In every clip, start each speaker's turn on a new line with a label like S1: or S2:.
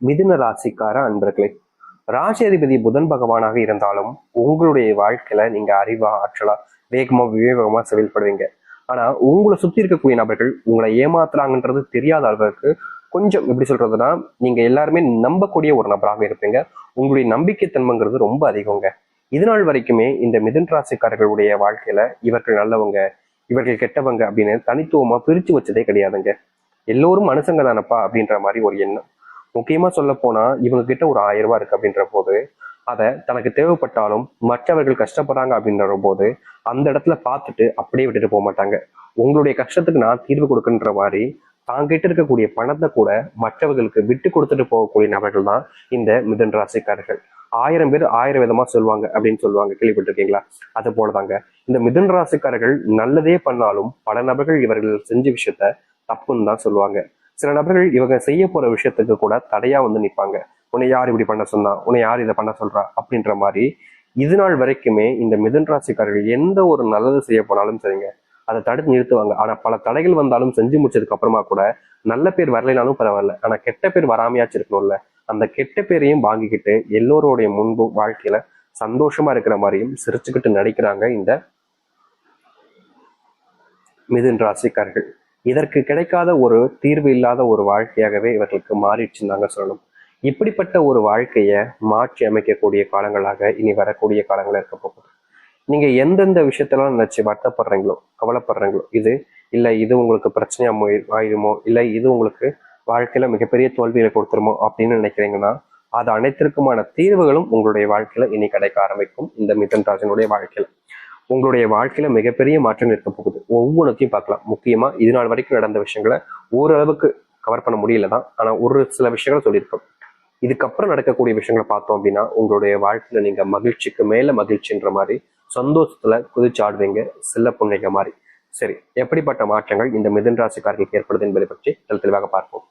S1: மிதுன ராசிக்கார அன்பர்களே, ராசி அதிபதி புதன் பகவானாக இருந்தாலும் உங்களுடைய வாழ்க்கையில நீங்க அறிவா, ஆற்றலா, வேகமா, விவேகமா செயல்படுவீங்க. ஆனா உங்களை சுத்தி இருக்கக்கூடிய நபர்கள் உங்களை ஏமாத்துறாங்கன்றது தெரியாத அளவுக்கு கொஞ்சம் எப்படி சொல்றதுன்னா, நீங்க எல்லாருமே நம்பக்கூடிய ஒரு நபராக இருப்பீங்க. உங்களுடைய நம்பிக்கை தன்மைங்கிறது ரொம்ப அதிகங்க. இது நாள் வரைக்குமே இந்த மிதுன் ராசிக்காரர்களுடைய வாழ்க்கையில இவர்கள் நல்லவங்க, இவர்கள் கெட்டவங்க அப்படின்னு தனித்துவமா பிரிச்சு வச்சதே கிடையாதுங்க. எல்லோரும் மனுஷங்க தானப்பா அப்படின்ற மாதிரி ஒரு எண்ணம். முக்கியமா சொல்ல போனா இவங்க கிட்ட ஒரு 1000 ரூபாய் இருக்கு அப்படின்ற போது அதை தனக்கு தேவைப்பட்டாலும் மற்றவர்கள் கஷ்டப்படுறாங்க அப்படின்ற போது அந்த இடத்துல பார்த்துட்டு அப்படியே விட்டுட்டு போக மாட்டாங்க. உங்களுடைய கஷ்டத்துக்கு நான் தீர்வு கொடுக்குன்ற மாதிரி தாங்கிட்ட இருக்கக்கூடிய பணத்தை கூட மற்றவர்களுக்கு விட்டு கொடுத்துட்டு போகக்கூடிய நபர்கள் தான் இந்த மிதுன் ராசிக்காரர்கள். 1000 பேர் 1000 விதமா சொல்லுவாங்க அப்படின்னு சொல்லுவாங்க, கேள்விப்பட்டிருக்கீங்களா? அது போலதாங்க இந்த மிதுன் ராசிக்காரர்கள் நல்லதே பண்ணாலும் பல நபர்கள் இவர்கள் செஞ்ச விஷயத்த தப்புன்னு தான் சொல்லுவாங்க. சில நபர்கள் இவங்க செய்ய போற விஷயத்துக்கு கூட தடையா வந்து நிற்பாங்க. உன்னை யார் இப்படி பண்ண சொன்னா, உன்னை யார் இதை பண்ண சொல்றா அப்படின்ற மாதிரி. இது நாள் வரைக்குமே இந்த மிதுன் ராசிக்காரர்கள் எந்த ஒரு நல்லது செய்ய போனாலும் சரிங்க, அதை தடுத்து நிறுத்துவாங்க. ஆனா பல தடைகள் வந்தாலும் செஞ்சு முடிச்சதுக்கு அப்புறமா கூட நல்ல பேர் வரலைனாலும் பரவாயில்ல, ஆனா கெட்ட பேர் வராமையாச்சு இருக்கணும்ல, அந்த கெட்ட பேரையும் வாங்கிக்கிட்டு எல்லோருடைய முன்பு வாழ்க்கையில சந்தோஷமா இருக்கிற மாதிரியும் சிரிச்சுக்கிட்டு நடிக்கிறாங்க இந்த மிதுன் ராசிக்காரர்கள். இதற்கு கிடைக்காத ஒரு தீர்வு இல்லாத ஒரு வாழ்க்கையாகவே இவர்களுக்கு மாறிடுச்சுன்னு தாங்க சொல்லணும். இப்படிப்பட்ட ஒரு வாழ்க்கையை மாற்றி அமைக்கக்கூடிய காலங்களாக இனி வரக்கூடிய காலங்கள் இருக்க போகுது. நீங்க எந்தெந்த விஷயத்தெல்லாம் நினைச்சு வருத்தப்படுறீங்களோ, கவலைப்படுறீங்களோ, இது உங்களுக்கு பிரச்சனையா ஆயிடுமோ, இல்லை இது உங்களுக்கு வாழ்க்கையில மிகப்பெரிய தோல்வியை கொடுத்துருமோ அப்படின்னு நினைக்கிறீங்கன்னா, அது அனைத்திற்குமான தீர்வுகளும் உங்களுடைய வாழ்க்கையில இனி கிடைக்க ஆரம்பிக்கும். இந்த மிதுன் ராசினுடைய வாழ்க்கையில உங்களுடைய வாழ்க்கையில மிகப்பெரிய மாற்றம் இருக்க போகுது. ஒவ்வொன்றுத்தையும் பார்க்கலாம். முக்கியமா இது நாள் வரைக்கும் நடந்த விஷயங்களை ஓரளவுக்கு கவர் பண்ண முடியல தான், ஆனா ஒரு சில விஷயங்களை சொல்லியிருக்கோம். இதுக்கப்புறம் நடக்கக்கூடிய விஷயங்களை பார்த்தோம் அப்படின்னா உங்களுடைய வாழ்க்கையில நீங்க மகிழ்ச்சிக்கு மேல மகிழ்ச்சின்ற மாதிரி சந்தோஷத்துல குதிச்சாடுவீங்க, செல்ல புண்ணிய மாதிரி. சரி, எப்படிப்பட்ட மாற்றங்கள் இந்த மிதுன் ராசிக்காரர்களுக்கு ஏற்படுது என்பதை பற்றி தெளிவாக பார்ப்போம்.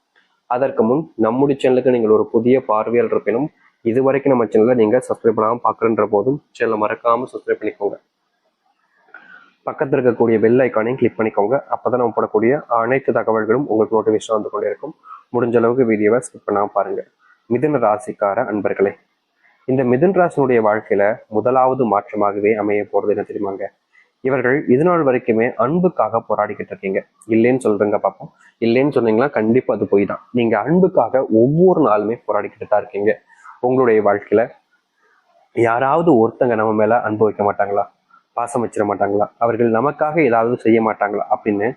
S1: அதற்கு முன் நம்முடைய சேனலுக்கு நீங்கள் ஒரு புதிய பார்வையால் இருப்பினும் இது வரைக்கும் நம்ம சேனலை நீங்க சப்ஸ்கிரைப் பண்ணாம பாக்குறன்ற போதும் சேனலை மறக்காம சப்ஸ்கிரைப் பண்ணிக்கோங்க. பக்கத்தில் இருக்கக்கூடிய பெல் ஐக்கானையும் கிளிக் பண்ணிக்கோங்க. அப்பதான் நம்ம போடக்கூடிய அனைத்து தகவல்களும் உங்களுக்கு நோட்டிஃபிகேஷன் வந்து கொண்டே இருக்கும். முடிஞ்ச அளவுக்கு வீடியோவை ஸ்கிப் பண்ணாம பாருங்க. மிதுன ராசிக்கார அன்பர்களே, இந்த மிதுன் ராசினுடைய வாழ்க்கையில முதலாவது மாற்றமாகவே அமைய போறது என்ன தெரியுமாங்க? இவர்கள் இது நாள் வரைக்குமே அன்புக்காக போராடிக்கிட்டு இருக்கீங்க. இல்லைன்னு சொல்றீங்க பார்ப்போம். இல்லைன்னு சொன்னீங்கன்னா கண்டிப்பா அது போய் தான். நீங்க அன்புக்காக ஒவ்வொரு நாளுமே போராடிக்கிட்டு தான் இருக்கீங்க. உங்களுடைய வாழ்க்கையில யாராவது ஒருத்தங்க நம்ம மேல அன்பு வைக்க மாட்டாங்களா? பாசம் வச்சிட மாட்டாங்களா? அவர்கள் நமக்காக ஏதாவது செய்ய மாட்டாங்களா அப்படின்னு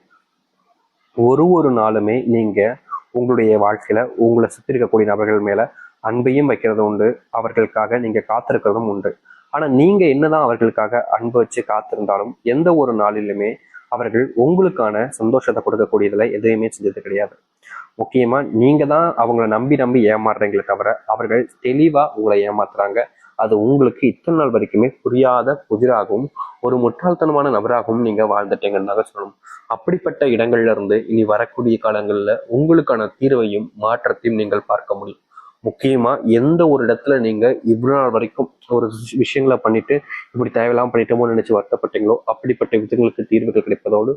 S1: ஒரு நாளுமே நீங்க உங்களுடைய வாழ்க்கையில உங்களை சுத்தி இருக்கக்கூடிய நபர்கள் மேல அன்பையும் வைக்கிறது உண்டு. அவர்களுக்காக நீங்க காத்திருக்கிறதும் உண்டு. ஆனா நீங்க என்னதான் அவர்களுக்காக அன்பு வச்சு காத்திருந்தாலும் எந்த ஒரு நாளிலுமே அவர்கள் உங்களுக்கான சந்தோஷத்தை கொடுக்கக்கூடியதுல எதையுமே செஞ்சது கிடையாது. முக்கியமா நீங்க தான் அவங்களை நம்பி ஏமாறுறீங்களே தவிர அவர்கள் தெளிவா உங்களை ஏமாத்துறாங்க. அது உங்களுக்கு இத்தனை நாள் வரைக்குமே புரியாத புதிராகவும் ஒரு முட்டாள்தனமான நபராகவும் நீங்க வாழ்ந்துட்டீங்கன்னு சொல்லணும். அப்படிப்பட்ட இடங்கள்ல இருந்து இனி வரக்கூடிய காலங்கள்ல உங்களுக்கான தீர்வையும் மாற்றத்தையும் நீங்கள் பார்க்க முடியும். முக்கியமா எந்த ஒரு இடத்துல நீங்க இவ்வளவு நாள் வரைக்கும் ஒரு விஷயங்களை பண்ணிட்டு இப்படி தேவையில்லாம பண்ணிட்டோமோ நினைச்சு வருத்தப்பட்டீங்களோ அப்படிப்பட்ட விஷயங்களுக்கு தீர்வுகள் கிடைப்பதோடு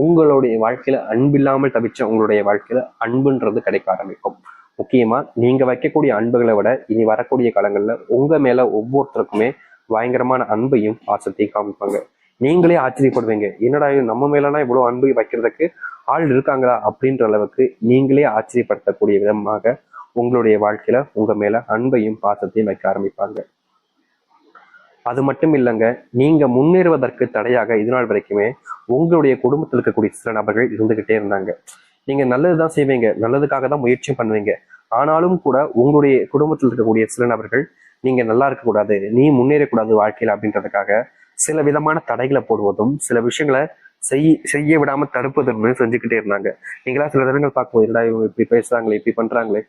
S1: உங்களுடைய வாழ்க்கையில அன்பில்லாமல் தவிச்ச உங்களுடைய வாழ்க்கையில அன்புன்றது கிடைக்க ஆரம்பிக்கும். முக்கியமா நீங்க வைக்கக்கூடிய அன்புகளை விட இனி வரக்கூடிய காலங்கள்ல உங்க மேல ஒவ்வொருத்தருக்குமே பயங்கரமான அன்பையும் பாசத்தையும் காமிப்பாங்க. நீங்களே ஆச்சரியப்படுவீங்க, என்னடா நம்ம மேலனா இவ்வளவு அன்பு வைக்கிறதுக்கு ஆள் இருக்காங்களா அப்படின்ற அளவுக்கு நீங்களே ஆச்சரியப்படுத்தக்கூடிய விதமாக உங்களுடைய வாழ்க்கையில உங்க மேல அன்பையும் பாசத்தையும் வைக்க ஆரம்பிப்பாங்க. அது மட்டும் இல்லைங்க, நீங்க முன்னேறுவதற்கு தடையாக இது நாள் வரைக்குமே உங்களுடைய குடும்பத்தில் இருக்கக்கூடிய சில நபர்கள் இருந்துகிட்டே இருந்தாங்க. நீங்க நல்லதுதான் செய்வீங்க, நல்லதுக்காக தான் முயற்சியும் பண்ணுவீங்க. ஆனாலும் கூட உங்களுடைய குடும்பத்தில் இருக்கக்கூடிய சில நபர்கள் நீங்க நல்லா இருக்கக்கூடாது, நீ முன்னேறக்கூடாது வாழ்க்கையில அப்படின்றதுக்காக சில விதமான தடைகளை போடுவதும் சில விஷயங்களை செய்ய விடாம தடுப்பதுன்னு செஞ்சுக்கிட்டே இருந்தாங்க. நீங்களா சில தினங்கள் பார்க்கும்போது இல்லடா இவங்க இப்படி பேசுறாங்களே, இப்படி பண்றாங்களே,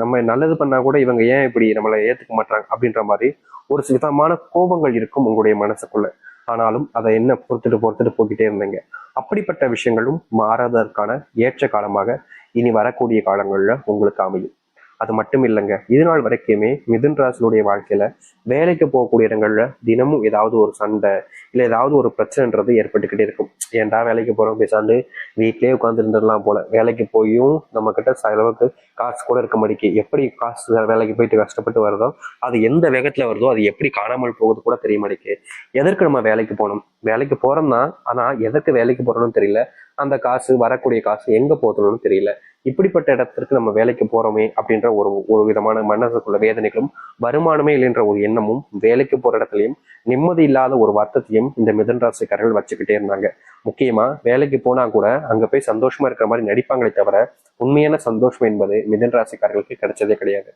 S1: நம்ம நல்லது பண்ணா கூட இவங்க ஏன் இப்படி நம்மளை ஏத்துக்க மாட்டாங்க அப்படின்ற மாதிரி ஒரு விதமான கோபங்கள் இருக்கும் உங்களுடைய மனசுக்குள்ள. ஆனாலும் அதை என்ன பொறுத்துட்டு போய்கிட்டே இருந்தீங்க. அப்படிப்பட்ட விஷயங்களும் மாறாததற்கான ஏற்ற காலமாக இனி வரக்கூடிய காலங்கள்ல உங்களுக்கு அமையும். அது மட்டும் இல்லைங்க, இது நாள் வரைக்குமே மிதுன் ராசினுடைய வாழ்க்கையில வேலைக்கு போகக்கூடிய இடங்கள்ல தினமும் ஏதாவது ஒரு சண்டை இல்லை ஏதாவது ஒரு பிரச்சனைன்றது ஏற்பட்டுக்கிட்டே இருக்கும். ஏன்டா வேலைக்கு போறோம், பேசாண்டு வீட்டிலேயே உட்காந்து இருந்துடலாம் போல. வேலைக்கு போயும் நம்ம கிட்ட செலவுக்கு காசு கூட இருக்க மாட்டேங்கி. எப்படி காசு வேலைக்கு போயிட்டு கஷ்டப்பட்டு வருதோ அது எந்த வேகத்துல வருதோ அது எப்படி காணாமல் போகுது கூட தெரிய மாட்டேங்குது. எதற்கு நம்ம வேலைக்கு போகணும்? வேலைக்கு போறோம் தான், ஆனா எதற்கு வேலைக்கு போறோம்னு தெரியல. அந்த காசு, வரக்கூடிய காசு எங்க போகணும்னு தெரியல. இப்படிப்பட்ட இடத்திற்கு நம்ம வேலைக்கு போறோமே அப்படின்ற ஒரு ஒரு விதமான மனசுக்குள்ள வேதனைகளும், வருமானமே இல்லைன்ற ஒரு எண்ணமும், வேலைக்கு போற இடத்துலயும் நிம்மதி இல்லாத ஒரு வருத்தத்தையும் இந்த மிதுன ராசிக்காரர்கள் வச்சுக்கிட்டே இருந்தாங்க. முக்கியமா வேலைக்கு போனா கூட அங்க போய் சந்தோஷமா இருக்கிற மாதிரி நடிப்பாங்களே தவிர உண்மையான சந்தோஷம் என்பது மிதுன ராசிக்காரர்களுக்கு கிடைச்சதே கிடையாது.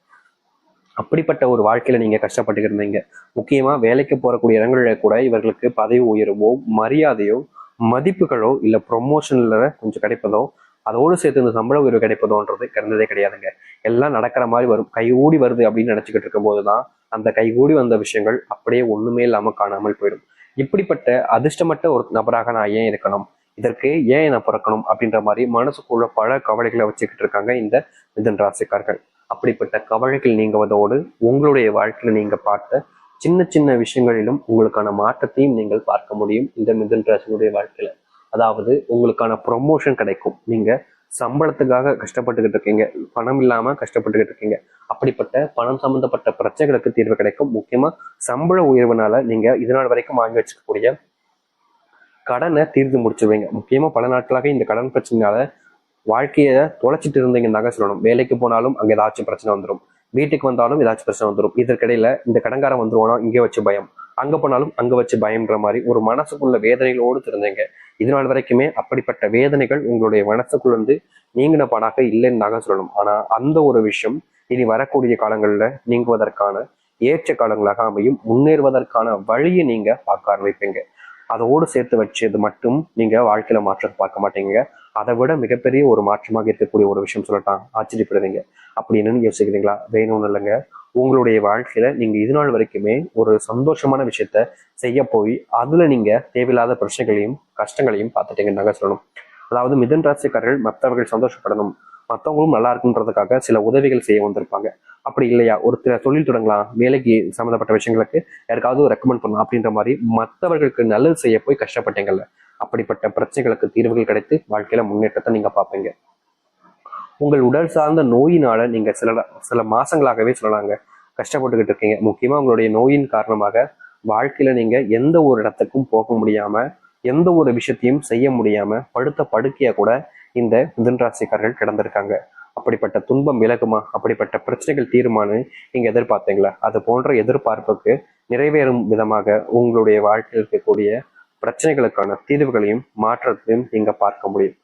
S1: அப்படிப்பட்ட ஒரு வாழ்க்கையில நீங்க கஷ்டப்பட்டு இருந்தீங்க. முக்கியமா வேலைக்கு போறக்கூடிய இடங்கள்ல கூட இவர்களுக்கு பதவி உயர்வோ, மரியாதையோ, மதிப்புகளோ, இல்ல ப்ரொமோஷன்ல கொஞ்சம் கிடைப்பதோ, அதோடு சேர்த்து இந்த சம்பள உயர்வு கிடைப்பதோன்றது கிடந்ததே கிடையாதுங்க. எல்லாம் நடக்கிற மாதிரி வரும், கைகூடி வருது அப்படின்னு நினைச்சுக்கிட்டு இருக்கும் போதுதான் அந்த கைகூடி வந்த விஷயங்கள் அப்படியே ஒண்ணுமே இல்லாம காணாமல் போயிடும். இப்படிப்பட்ட அதிர்ஷ்டமற்ற ஒரு நபராக நான் ஏன் இருக்கணும், இதற்கு ஏன் நான் பிறக்கணும் அப்படின்ற மாதிரி மனசுக்குள்ள பல கவலைகளை வச்சுக்கிட்டு இருக்காங்க இந்த மிதுன ராசிக்காரர்கள். அப்படிப்பட்ட கவலைகள் நீங்குவதோடு உங்களுடைய வாழ்க்கையில நீங்க பார்த்த சின்ன சின்ன விஷயங்களிலும் உங்களுக்கான மாற்றத்தையும் நீங்கள் பார்க்க முடியும் இந்த மிதுன ராசினுடைய வாழ்க்கையில. அதாவது உங்களுக்கான ப்ரொமோஷன் கிடைக்கும். நீங்க சம்பளத்துக்காக கஷ்டப்பட்டுக்கிட்டு இருக்கீங்க, பணம் இல்லாம கஷ்டப்பட்டுக்கிட்டு இருக்கீங்க. அப்படிப்பட்ட பணம் சம்பந்தப்பட்ட பிரச்சனைகளுக்கு தீர்வு கிடைக்கும். முக்கியமா சம்பள உயர்வுனால நீங்க இதனால் வரைக்கும் வாங்கி வச்சுக்கக்கூடிய கடனை தீர்த்து முடிச்சிருவீங்க. முக்கியமா பல நாட்களாக இந்த கடன் பிரச்சனையால வாழ்க்கைய தொலைச்சிட்டு இருந்தீங்கன்னாங்க சொல்லணும். வேலைக்கு போனாலும் அங்க ஏதாச்சும் பிரச்சனை வந்துடும், வீட்டுக்கு வந்தாலும் ஏதாச்சும் பிரச்சனை வந்துடும். இதற்கிடையில இந்த கடன்காரன் வந்துருவானோ இங்கே வச்சு பயம், அங்க போனாலும் அங்க வச்சு பயம்ன்ற மாதிரி ஒரு மனசுக்குள்ள வேதனைகளோடு இருந்தீங்க. இதனால் வரைக்குமே அப்படிப்பட்ட வேதனைகள் உங்களுடைய மனசுக்குள்ள இருந்து நீங்கின பாடாக இல்லைன்னாக சொல்லணும். ஆனா அந்த ஒரு விஷயம் இனி வரக்கூடிய காலங்கள்ல நீங்குவதற்கான ஏற்ற காலங்களாக அமையும். முன்னேறுவதற்கான வழியை நீங்க பார்க்க ஆரம்பிப்பீங்க. அதோடு சேர்த்து வச்சது மட்டும் நீங்க வாழ்க்கையில மாற்றத்தை பார்க்க மாட்டீங்க. அதை விட மிகப்பெரிய ஒரு மாற்றமாக இருக்கக்கூடிய ஒரு விஷயம் சொல்லட்டான், ஆச்சரியப்படுவீங்க. அப்படி என்னன்னு யோசிக்கிறீங்களா? வேணும்னு இல்லைங்க, உங்களுடைய வாழ்க்கையில நீங்க இது நாள் வரைக்குமே ஒரு சந்தோஷமான விஷயத்த செய்ய போய் அதுல நீங்க தேவையில்லாத பிரச்சனைகளையும் கஷ்டங்களையும் பார்த்துட்டீங்கன்னாங்க சொல்லணும். அதாவது மிதுன ராசிக்காரர்கள் மற்றவர்கள் சந்தோஷப்படணும், மற்றவங்களும் நல்லா இருக்குன்றதுக்காக சில உதவிகள் செய்ய வந்திருப்பாங்க. அப்படி இல்லையா, ஒரு தொழில் தொடங்கலாம், வேலைக்கு சம்மந்தப்பட்ட விஷயங்களுக்கு யாருக்காவது ரெக்கமெண்ட் பண்ணலாம் அப்படின்ற மாதிரி மற்றவர்களுக்கு நல்லது செய்ய போய் கஷ்டப்பட்டீங்கல்ல, அப்படிப்பட்ட பிரச்சனைகளுக்கு தீர்வுகள் கிடைத்து வாழ்க்கையில முன்னேற்றத்தை நீங்க பார்ப்பீங்க. உங்கள் உடல் சார்ந்த நோயினால நீங்க சில மாசங்களாகவே சொல்லலாங்க கஷ்டப்பட்டுக்கிட்டு இருக்கீங்க. முக்கியமா உங்களுடைய நோயின் காரணமாக வாழ்க்கையில நீங்க எந்த ஒரு இடத்துக்கும் போக முடியாம, எந்த ஒரு விஷயத்தையும் செய்ய முடியாம படுத்த படுக்கையா கூட இந்த மிதுன ராசிக்காரர்கள் கிடந்திருக்காங்க. அப்படிப்பட்ட துன்பம் விலகுமா, அப்படிப்பட்ட பிரச்சனைகள் தீருமானு நீங்க எதிர்பார்த்தீங்களா? அது போன்ற எதிர்பார்ப்புக்கு நிறைவேறும் விதமாக உங்களுடைய வாழ்க்கையில் இருக்கக்கூடிய பிரச்சனைகளுக்கான தீர்வுகளையும் மாற்றத்தையும் நீங்க பார்க்க முடியும்.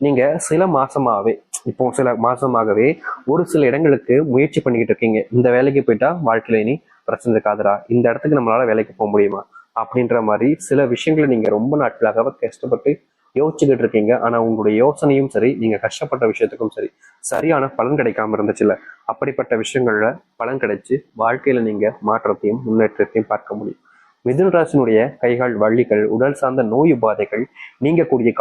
S1: நீங்க சில மாசமாகவே ஒரு சில இடங்களுக்கு முயற்சி பண்ணிக்கிட்டு இருக்கீங்க. இந்த வேலைக்கு போயிட்டா வாழ்க்கையில இனி பிரச்சனை இருக்காதுடா, இந்த இடத்துக்கு நம்மளால வேலைக்கு போக முடியுமா அப்படின்ற மாதிரி சில விஷயங்களை நீங்க ரொம்ப நாட்களாக கஷ்டப்பட்டு யோசிச்சுக்கிட்டு இருக்கீங்க. ஆனா உங்களுடைய யோசனையும் சரி, நீங்க கஷ்டப்பட்ட விஷயத்துக்கும் சரி சரியான பலன் கிடைக்காம இருந்துச்சுல்ல, அப்படிப்பட்ட விஷயங்கள்ல பலன் கிடைச்சு வாழ்க்கையில நீங்க மாற்றத்தையும் முன்னேற்றத்தையும் பார்க்க முடியும். மிதுன ராசினுடைய கைகால் வள்ளிகள், உடல் சார்ந்த நோய் உபாதைகள் நீங்கக்கூடிய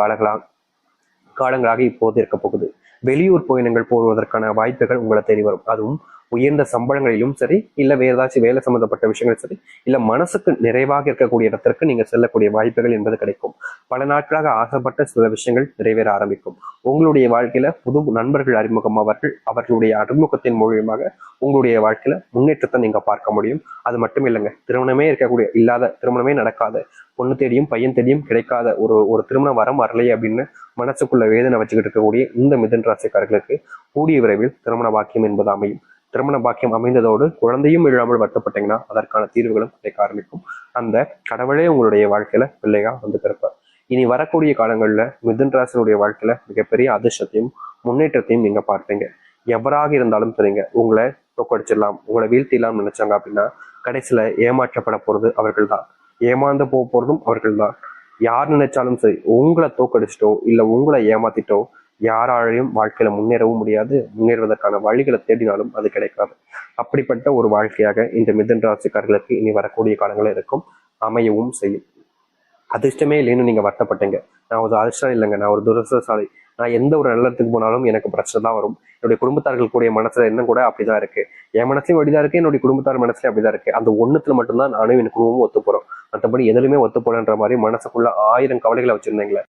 S1: காலங்களாக இப்போது இருக்க போகுது. வெளியூர் பயணங்கள் போவதற்கான வாய்ப்புகள் உங்களை தேடி வரும். அதுவும் உயர்ந்த சம்பளங்களிலும் சரி, இல்ல வேற ஏதாச்சும் வேலை சம்பந்தப்பட்ட விஷயங்கள் சரி, இல்ல மனசுக்கு நிறைவாக இருக்கக்கூடிய இடத்திற்கு நீங்க செல்லக்கூடிய வாய்ப்புகள் என்பது கிடைக்கும். பல நாட்களாக ஆசைப்பட்ட சில விஷயங்கள் நிறைவேற ஆரம்பிக்கும். உங்களுடைய வாழ்க்கையில புது நண்பர்கள் அறிமுகமாவார்கள். அவர்களுடைய அறிமுகத்தின் மூலியமாக உங்களுடைய வாழ்க்கையில முன்னேற்றத்தை நீங்க பார்க்க முடியும். அது மட்டும் இல்லைங்க, திருமணமே நடக்காத, பொண்ணு தேடியும் பையன் தேடியும் கிடைக்காத ஒரு திருமணம் வரம் வரலையே அப்படின்னு மனசுக்குள்ள வேதனை வச்சுக்கிட்டு இருக்கக்கூடிய இந்த மிதுன ராசிக்காரர்களுக்கு கூடிய விரைவில் திருமண பாக்கியம் என்பது அமையும். திருமண பாக்கியம் அமைந்ததோடு குழந்தையும் இல்லாமல் வருத்தப்பட்டீங்கன்னா அதற்கான தீர்வுகளும் கிடைக்க ஆரம்பிக்கும். அந்த கடவுளே உங்களுடைய வாழ்க்கையில பிள்ளையா வந்து பிறப்பார். இனி வரக்கூடிய காலங்கள்ல மிதுன ராசினுடைய வாழ்க்கையில மிகப்பெரிய அதிர்ஷ்டத்தையும் முன்னேற்றத்தையும் நீங்க பார்ப்பீங்க. எவராக இருந்தாலும் சரிங்க, உங்களை தோக்கடிச்சிடலாம், உங்களை வீழ்த்திடலாம் நினைச்சாங்க அப்படின்னா கடைசியில ஏமாற்றப்பட போறது அவர்கள் தான், ஏமாந்து போறதும் அவர்கள் தான். யார் நினைச்சாலும் சரி, உங்களை தோக்கடிச்சிட்டோ இல்ல உங்களை ஏமாத்திட்டோ யாராலையும் வாழ்க்கையில முன்னேறவும் முடியாது. முன்னேறுவதற்கான வழிகளை தேடினாலும் அது கிடைக்காது. அப்படிப்பட்ட ஒரு வாழ்க்கையாக இந்த மிதுன ராசிக்காரர்களுக்கு இனி வரக்கூடிய காலங்களில் இருக்கும், அமையவும் செய்யும். அதிர்ஷ்டமே இல்லைன்னு நீங்க வருத்தப்பட்டீங்க. நான் ஒரு அதிர்ஷ்டம் இல்லைங்க, நான் ஒரு துரதிர்ஷ்டசாலி. நான் எந்த ஒரு நல்ல இடத்துக்கு போனாலும் எனக்கு பிரச்சனை தான் வரும். என்னுடைய குடும்பத்தார்கள் கூடிய மனசுல எண்ணம் கூட அப்படிதான் இருக்கு. என் மனசுலயும் அப்படிதான் இருக்கு, என்னுடைய குடும்பத்தார் மனசுலயும் அப்படிதான் இருக்கு. அந்த ஒண்ணுத்துல மட்டும்தான் நானும் என் குடும்பமும் ஒத்து போறோம். மற்றபடி எதுலையுமே ஒத்து போலன்ற மாதிரி மனசுக்குள்ள 1000 கவலைகளை வச்சிருந்தீங்களே,